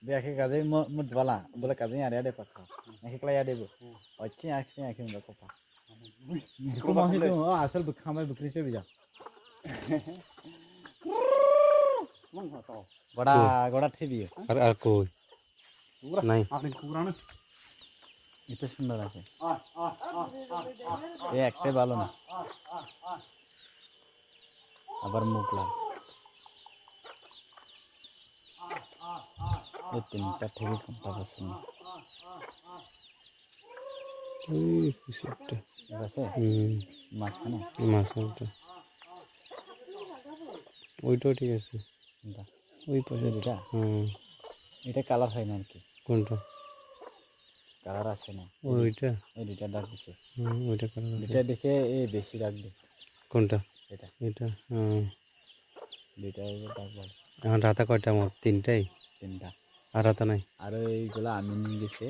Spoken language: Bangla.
দেখে কাজে মুদ বালা বলে কাজে আরে আরে কথা নাকি কলাই আরে গো আচ্ছা আচ্ছা আচ্ছা আমরা কথা ko ma hitu asal bukhamai bukri se bija goda goda thebiye আর কই নাই এটা সুন্দর আছে এই একটাই ভালো না আবার মুখ লাল এই তিনটা থেকে কোনটা পছন্দ ওই কিছু একটা ঠিক আছে মাঝখানে মাছটা ওইটাও ঠিক আছে কোনটা ওই পাশে এটা হুম এটা কালার হয় না আর কি কোনটা কালার আছে না ওইটা এই দুইটা ডাক দিছে ওইটা কালার আছে দুইটা দেখে এই বেশি রাখবে কোনটা এটা এটা দুইটা ডাক বল এখন রাতা কয়টা মোট তিনটাই তিনটা আর রাতা নাই আর এইগুলা আমি নিয়ে গেছে